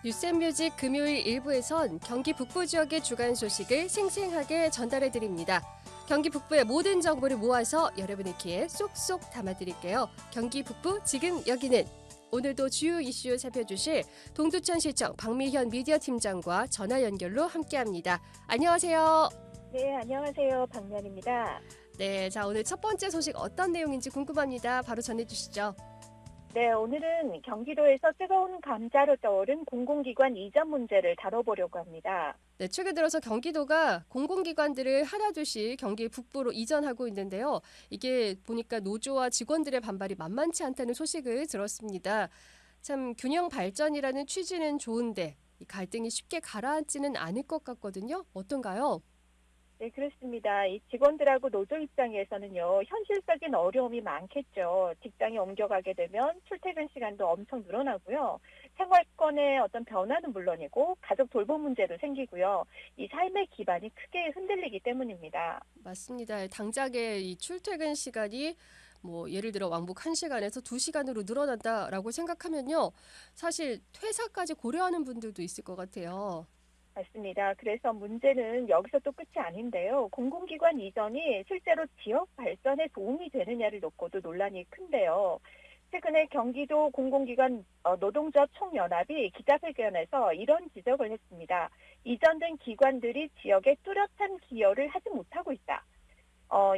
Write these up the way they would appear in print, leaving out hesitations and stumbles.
뉴스앤뮤직 금요일 1부에선 경기 북부 지역의 주간 소식을 생생하게 전달해드립니다. 경기 북부의 모든 정보를 모아서 여러분의 귀에 쏙쏙 담아드릴게요. 경기 북부 지금 여기는 오늘도 주요 이슈 살펴주실 동두천시청 박미현 미디어 팀장과 전화 연결로 함께합니다. 안녕하세요. 네, 안녕하세요. 박면입니다. 네, 자 오늘 첫 번째 소식 어떤 내용인지 궁금합니다. 바로 전해주시죠. 네, 오늘은 경기도에서 뜨거운 감자로 떠오른 공공기관 이전 문제를 다뤄보려고 합니다. 네, 최근 들어서 경기도가 공공기관들을 하나둘씩 경기 북부로 이전하고 있는데요. 이게 보니까 노조와 직원들의 반발이 만만치 않다는 소식을 들었습니다. 참 균형 발전이라는 취지는 좋은데 이 갈등이 쉽게 가라앉지는 않을 것 같거든요. 어떤가요? 네, 그렇습니다. 이 직원들하고 노조 입장에서는요, 현실적인 어려움이 많겠죠. 직장에 옮겨가게 되면 출퇴근 시간도 엄청 늘어나고요. 생활권의 어떤 변화는 물론이고, 가족 돌봄 문제도 생기고요. 이 삶의 기반이 크게 흔들리기 때문입니다. 맞습니다. 당장의 이 출퇴근 시간이 뭐 예를 들어 왕복 1시간에서 2시간으로 늘어난다라고 생각하면요. 사실 퇴사까지 고려하는 분들도 있을 것 같아요. 맞습니다. 그래서 문제는 여기서 또 끝이 아닌데요. 공공기관 이전이 실제로 지역 발전에 도움이 되느냐를 놓고도 논란이 큰데요. 최근에 경기도 공공기관 노동조합 총연합이 기자회견에서 이런 지적을 했습니다. 이전된 기관들이 지역에 뚜렷한 기여를 하지 못하고 있다.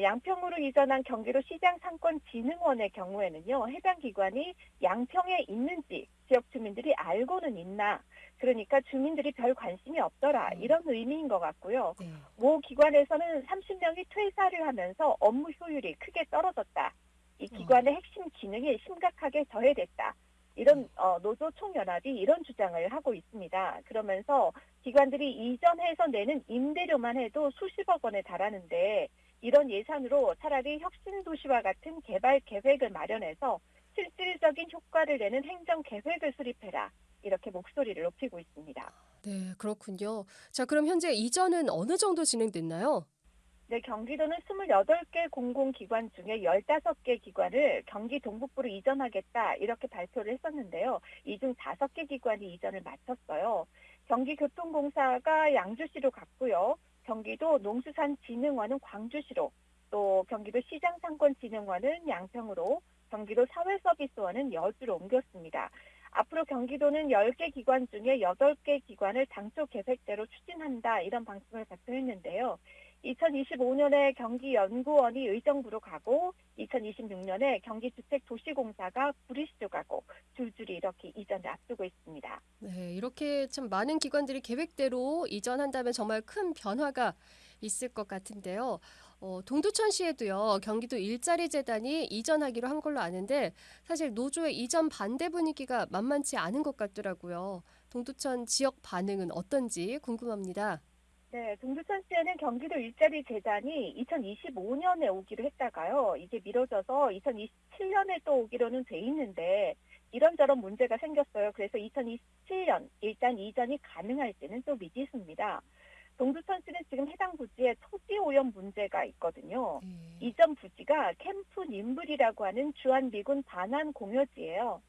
양평으로 이전한 경기도 시장상권진흥원의 경우에는요, 해당 기관이 양평에 있는지 지역 주민들이 알고는 있나, 그러니까 주민들이 별 관심이 없더라, 이런 의미인 것 같고요. 네. 모 기관에서는 30명이 퇴사를 하면서 업무 효율이 크게 떨어졌다. 이 기관의 핵심 기능이 심각하게 저해됐다. 이런 노조 총연합이 이런 주장을 하고 있습니다. 그러면서 기관들이 이전해서 내는 임대료만 해도 수십억 원에 달하는데 이런 예산으로 차라리 혁신도시와 같은 개발 계획을 마련해서 실질적인 효과를 내는 행정 계획을 수립해라. 이렇게 목소리를 높이고 있습니다. 네, 그렇군요. 자, 그럼 현재 이전은 어느 정도 진행됐나요? 네, 경기도는 28개 공공기관 중에 15개 기관을 경기 동북부로 이전하겠다 이렇게 발표를 했었는데요. 이 중 5개 기관이 이전을 마쳤어요. 경기교통공사가 양주시로 갔고요. 경기도 농수산진흥원은 광주시로, 또 경기도 시장상권진흥원은 양평으로, 경기도 사회서비스원은 여주로 옮겼습니다. 앞으로 경기도는 10개 기관 중에 8개 기관을 당초 계획대로 추진한다 이런 방침을 발표했는데요. 2025년에 경기연구원이 의정부로 가고 2026년에 경기주택도시공사가 구리시로 가고 줄줄이 이렇게 이전을 앞두고 있습니다. 네, 이렇게 참 많은 기관들이 계획대로 이전한다면 정말 큰 변화가 있을 것 같은데요. 동두천시에도요, 경기도 일자리 재단이 이전하기로 한 걸로 아는데 사실 노조의 이전 반대 분위기가 만만치 않은 것 같더라고요. 동두천 지역 반응은 어떤지 궁금합니다. 네, 동두천시에는 경기도 일자리 재단이 2025년에 오기로 했다가요. 이게 미뤄져서 2027년에 또 오기로는 돼 있는데 이런저런 문제가 생겼어요. 그래서 2027년 일단 이전이 가능할지는 또 미지수입니다. 동두천시는 지금 해당 부지에 토지 오염 문제가 있거든요. 네. 이전 부지가 캠프 님블이라고 하는 주한미군 반환 공여지예요.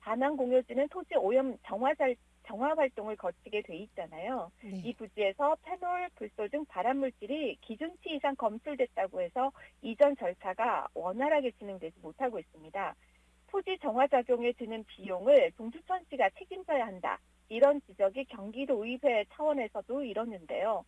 반환 공여지는 토지 오염 정화 활동을 거치게 돼 있잖아요. 이 네. 부지에서 페놀, 불소 등 발암물질이 기준치 이상 검출됐다고 해서 이전 절차가 원활하게 진행되지 못하고 있습니다. 토지 정화 작용에 드는 비용을 동두천시가 책임져야 한다. 이런 지적이 경기도 의회 차원에서도 이뤘는데요.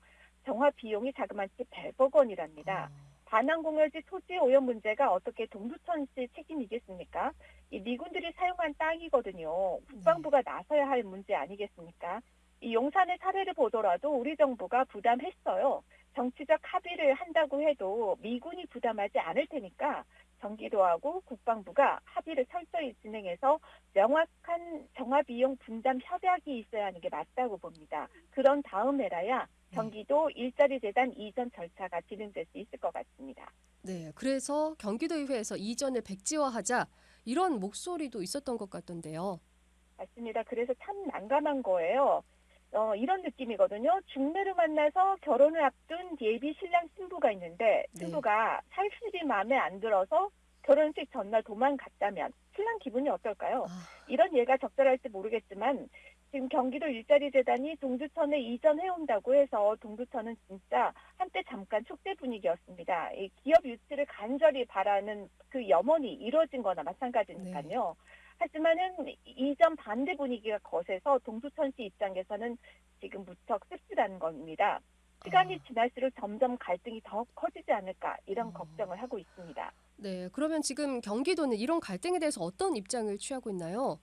정화 비용이 자그마치 100억 원이랍니다. 반환공여지 토지 오염 문제가 어떻게 동두천시 책임이겠습니까? 이 미군들이 사용한 땅이거든요. 국방부가 나서야 할 문제 아니겠습니까? 이 용산의 사례를 보더라도 우리 정부가 부담했어요. 정치적 합의를 한다고 해도 미군이 부담하지 않을 테니까 경기도하고 국방부가 합의를 철저히 진행해서 명확한 정화비용 분담 협약이 있어야 하는 게 맞다고 봅니다. 그런 다음에라야 경기도 일자리 재단 이전 절차가 진행될 수 있을 것 같습니다. 네, 그래서 경기도의회에서 이전을 백지화하자 이런 목소리도 있었던 것 같던데요. 맞습니다. 그래서 참 난감한 거예요. 이런 느낌이거든요. 중매를 만나서 결혼을 앞둔 예비 신랑 신부가 있는데 네. 신부가 살집이 마음에 안 들어서 결혼식 전날 도망갔다면 신랑 기분이 어떨까요? 아, 이런 예가 적절할지 모르겠지만 지금 경기도 일자리 재단이 동두천에 이전해 온다고 해서 동두천은 진짜 한때 잠깐 축제 분위기였습니다. 이 기업 유치를 간절히 바라는 그 염원이 이루어진 거나 네. 마찬가지니까요. 하지만은 이전 반대 분위기가 거세서 동두천시 입장에서는 지금 무척 씁쓸한 겁니다. 시간이 아. 지날수록 점점 갈등이 더 커지지 않을까 이런 어. 걱정을 하고 있습니다. 네. 그러면 지금 경기도는 이런 갈등에 대해서 어떤 입장을 취하고 있나요?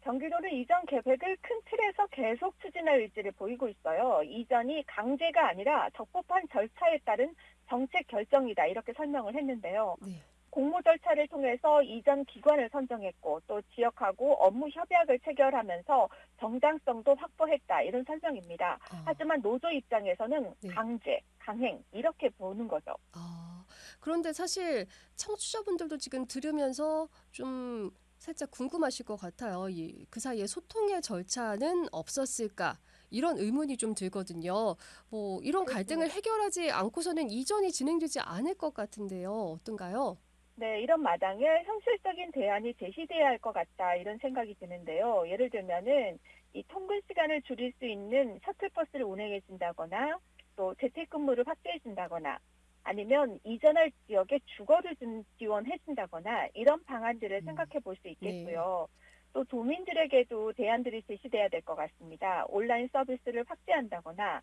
경기도는 이전 계획을 큰 틀에서 계속 추진할 의지를 보이고 있어요. 이전이 강제가 아니라 적법한 절차에 따른 정책 결정이다 이렇게 설명을 했는데요. 네. 공모 절차를 통해서 이전 기관을 선정했고 또 지역하고 업무 협약을 체결하면서 정당성도 확보했다 이런 설명입니다. 아. 하지만 노조 입장에서는 네. 강제, 강행 이렇게 보는 거죠. 아. 그런데 사실 청취자분들도 지금 들으면서 좀 살짝 궁금하실 것 같아요. 그 사이에 소통의 절차는 없었을까? 이런 의문이 좀 들거든요. 뭐 이런 갈등을 그렇습니다. 해결하지 않고서는 이전이 진행되지 않을 것 같은데요. 어떤가요? 네, 이런 마당에 현실적인 대안이 제시돼야 할 것 같다 이런 생각이 드는데요. 예를 들면은 이 통근 시간을 줄일 수 있는 셔틀버스를 운행해 준다거나 또 재택근무를 확대해 준다거나 아니면 이전할 지역에 주거를 지원해 준다거나 이런 방안들을 음. 생각해 볼 수 네. 있겠고요. 또 도민들에게도 대안들이 제시돼야 될 것 같습니다. 온라인 서비스를 확대한다거나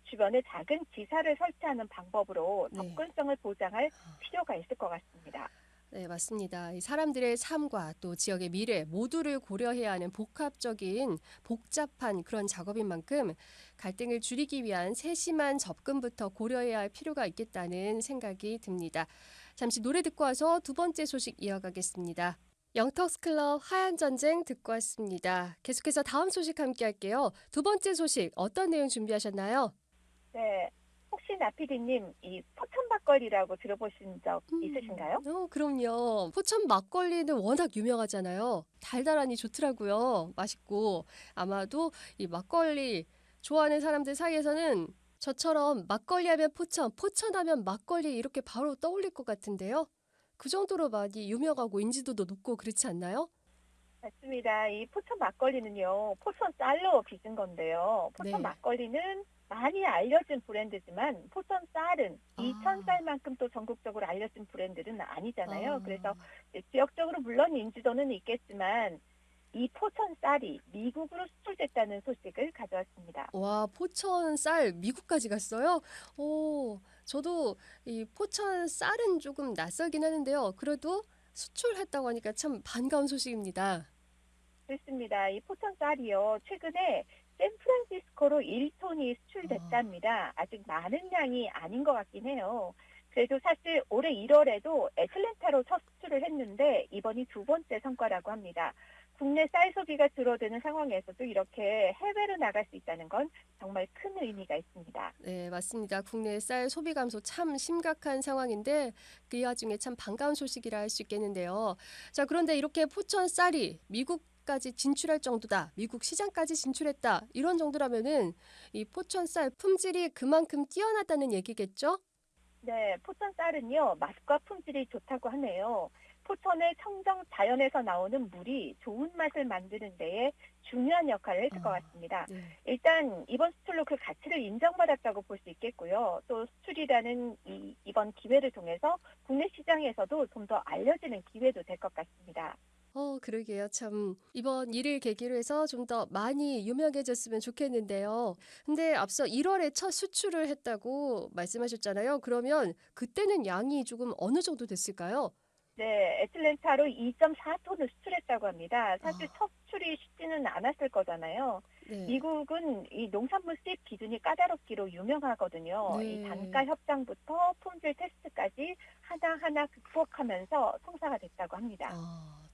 주변에 작은 지사를 설치하는 방법으로 네. 접근성을 보장할 필요가 있을 것 같습니다. 네, 맞습니다. 이 사람들의 삶과 또 지역의 미래 모두를 고려해야 하는 복합적인 복잡한 그런 작업인 만큼 갈등을 줄이기 위한 세심한 접근부터 고려해야 할 필요가 있겠다는 생각이 듭니다. 잠시 노래 듣고 와서 두 번째 소식 이어가겠습니다. 영턱스 클럽 하얀 전쟁 듣고 왔습니다. 계속해서 다음 소식 함께 할게요. 두 번째 소식 어떤 내용 준비하셨나요? 네. 혹시 나피디님, 이 포천 막걸리라고 들어보신 적 있으신가요? 그럼요. 포천 막걸리는 워낙 유명하잖아요. 달달하니 좋더라고요. 맛있고. 아마도 이 막걸리 좋아하는 사람들 사이에서는 저처럼 막걸리 하면 포천, 포천 하면 막걸리 이렇게 바로 떠올릴 것 같은데요. 그 정도로 많이 유명하고 인지도도 높고 그렇지 않나요? 맞습니다. 이 포천 막걸리는요, 포천 쌀로 빚은 건데요. 포천 네. 막걸리는 많이 알려진 브랜드지만 포천 쌀은 이천 아, 쌀만큼 또 전국적으로 알려진 브랜드는 아니잖아요. 그래서 아. 이제 지역적으로 물론 인지도는 있겠지만 이 포천 쌀이 미국으로 수출됐다는 소식을 가져왔습니다. 와, 포천 쌀 미국까지 갔어요? 오, 저도 이 포천 쌀은 조금 낯설긴 하는데요. 그래도 수출했다고 하니까 참 반가운 소식입니다. 그렇습니다. 이 포천 쌀이요. 최근에 샌프란시스코로 1톤이 아, 수출됐답니다. 아직 많은 양이 아닌 것 같긴 해요. 그래도 사실 올해 1월에도 애틀랜타로 첫 수출을 했는데 이번이 두 번째 성과라고 합니다. 국내 쌀 소비가 줄어드는 상황에서도 이렇게 해외로 나갈 수 있다는 건 정말 큰 의미가 있습니다. 네, 맞습니다. 국내 쌀 소비 감소 참 심각한 상황인데 그 와중에 참 반가운 소식이라 할 수 있겠는데요. 자, 그런데 이렇게 포천 쌀이 미국까지 진출할 정도다. 미국 시장까지 진출했다. 이런 정도라면은 이 포천 쌀 품질이 그만큼 뛰어나다는 얘기겠죠? 네, 포천 쌀은요, 맛과 품질이 좋다고 하네요. 포천의 청정 자연에서 나오는 물이 좋은 맛을 만드는 데에 중요한 역할을 했을 것 아, 같습니다. 네. 일단 이번 수출로 그 가치를 인정받았다고 볼 수 있겠고요. 또 수출이라는 이번 기회를 통해서 국내 시장에서도 좀 더 알려지는 기회도 될 것 같습니다. 그러게요. 참 이번 일을 계기로 해서 좀 더 많이 유명해졌으면 좋겠는데요. 근데 앞서 1월에 첫 수출을 했다고 말씀하셨잖아요. 그러면 그때는 양이 조금 어느 정도 됐을까요? 네, 애틀랜타로 2.4톤을 수출했다고 합니다. 사실 아, 첫 수출이 쉽지는 않았을 거잖아요. 네. 미국은 이 농산물 수입 기준이 까다롭기로 유명하거든요. 이 단가 네. 협상부터 품질 테스트까지 하나하나 극복하면서 성사가 됐다고 합니다.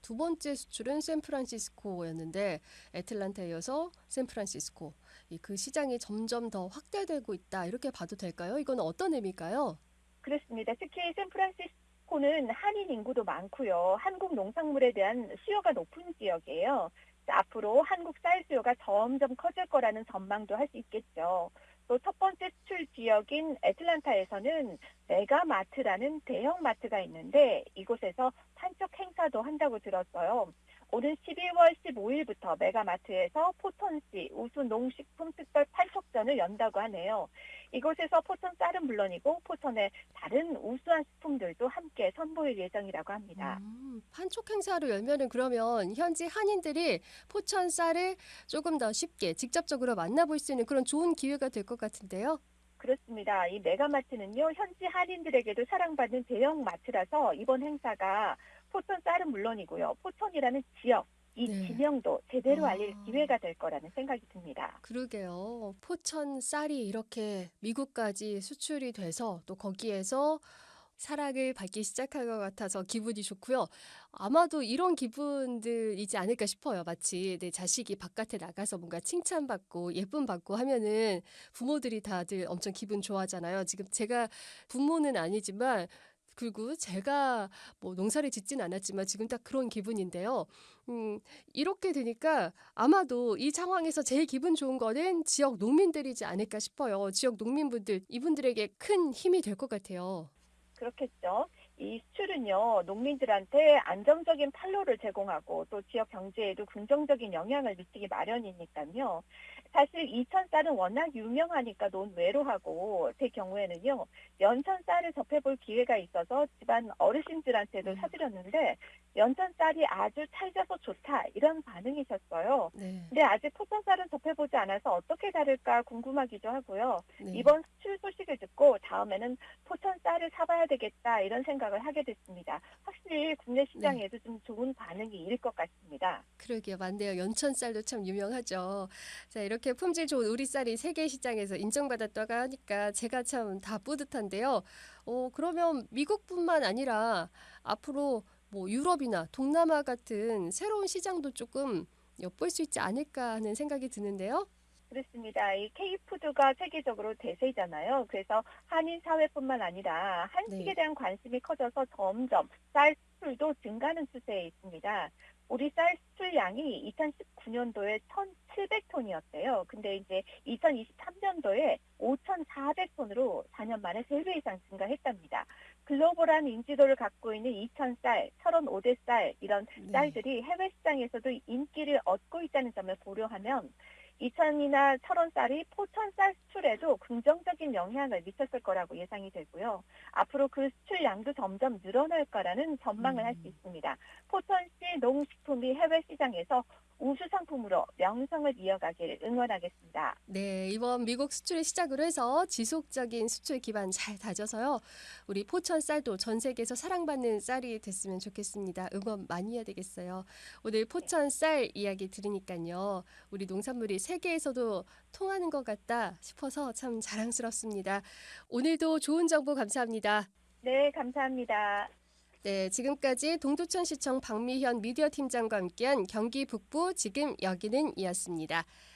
두 번째 수출은 샌프란시스코였는데 애틀란타에 이어서 샌프란시스코. 그 시장이 점점 더 확대되고 있다. 이렇게 봐도 될까요? 이건 어떤 의미일까요? 그렇습니다. 특히 샌프란시스코는 한인 인구도 많고요. 한국 농산물에 대한 수요가 높은 지역이에요. 앞으로 한국 쌀 수요가 점점 커질 거라는 전망도 할 수 있겠죠. 또 첫 번째 수출 지역인 애틀란타에서는 메가마트라는 대형 마트가 있는데 이곳에서 판촉 행사도 한다고 들었어요. 오는 12월 15일부터 메가마트에서 포천시 우수 농식품 특별 판촉전을 연다고 하네요. 이곳에서 포천 쌀은 물론이고 포천의 다른 우수한 식품들도 함께 선보일 예정이라고 합니다. 판촉 행사를 열면은 그러면 현지 한인들이 포천 쌀을 조금 더 쉽게 직접적으로 만나볼 수 있는 그런 좋은 기회가 될 것 같은데요. 그렇습니다. 이 메가마트는요, 현지 할인들에게도 사랑받는 대형 마트라서 이번 행사가 포천 쌀은 물론이고요. 포천이라는 지역, 이 네. 지명도 제대로 알릴 아. 기회가 될 거라는 생각이 듭니다. 그러게요. 포천 쌀이 이렇게 미국까지 수출이 돼서 또 거기에서 사랑을 받기 시작한 것 같아서 기분이 좋고요. 아마도 이런 기분들이지 않을까 싶어요. 마치 내 자식이 바깥에 나가서 뭔가 칭찬받고 예쁨 받고 하면은 부모들이 다들 엄청 기분 좋아하잖아요. 지금 제가 부모는 아니지만 그리고 제가 뭐 농사를 짓진 않았지만 지금 딱 그런 기분인데요. 음, 이렇게 되니까 아마도 이 상황에서 제일 기분 좋은 거는 지역 농민들이지 않을까 싶어요. 지역 농민분들, 이분들에게 큰 힘이 될 것 같아요. 그렇겠죠. 이 수출은요, 농민들한테 안정적인 판로를 제공하고 또 지역 경제에도 긍정적인 영향을 미치기 마련이니까요. 사실 이천 쌀은 워낙 유명하니까 논외로 하고 제 경우에는요, 연천 쌀을 접해볼 기회가 있어서 집안 어르신들한테도 음, 사드렸는데 연천 쌀이 아주 찰져서 좋다 이런 반응이셨어요. 네, 근데 아직 포천 쌀은 접해보지 않아서 어떻게 다를까 궁금하기도 하고요. 네, 이번 수출 소식을 듣고 다음에는 포천 쌀을 사봐야 되겠다 이런 생각을 하게 됐습니다. 확실히 국내 네. 시장에도 좀 좋은 반응이 일 것 같습니다. 그러게요. 맞네요. 연천 쌀도 참 유명하죠. 자, 이렇게 품질 좋은 우리 쌀이 세계 시장에서 인정받았다고 하니까 제가 참 다 뿌듯한데요. 그러면 미국뿐만 아니라 앞으로 뭐 유럽이나 동남아 같은 새로운 시장도 조금 엿볼 수 있지 않을까 하는 생각이 드는데요. 그렇습니다. 이 K푸드가 세계적으로 대세잖아요. 그래서 한인 사회뿐만 아니라 한식에 네. 대한 관심이 커져서 점점 쌀 수출도 증가하는 추세에 있습니다. 우리 쌀 수출량이 2019년도에 1,700톤이었대요. 근데 이제 2023년도에 5,400톤으로 4년 만에 3배 이상 증가했답니다. 글로벌한 인지도를 갖고 있는 이천 쌀, 철원 오대 쌀 이런 네. 쌀들이 해외 시장에서도 인기를 얻고 있다는 점을 고려하면 이천이나 철원 쌀이 포천 쌀 수출에도 긍정적인 영향을 미쳤을 거라고 예상이 되고요. 앞으로 그 수출량도 점점 늘어날 거라는 전망을 할 수 음. 있습니다. 포천시 농식품이 해외 시장에서 우수 상품으로 명성을 이어가기를 응원하겠습니다. 네, 이번 미국 수출을 시작으로 해서 지속적인 수출 기반 잘 다져서요. 우리 포천 쌀도 전 세계에서 사랑받는 쌀이 됐으면 좋겠습니다. 응원 많이 해야 되겠어요. 오늘 네. 포천 쌀 이야기 들으니까요. 우리 농산물이 세계에서도 통하는 것 같다 싶어서 참 자랑스럽습니다. 오늘도 좋은 정보 감사합니다. 네, 감사합니다. 네, 지금까지 동두천시청 박미현 미디어 팀장과 함께한 경기 북부 지금 여기는 이었습니다.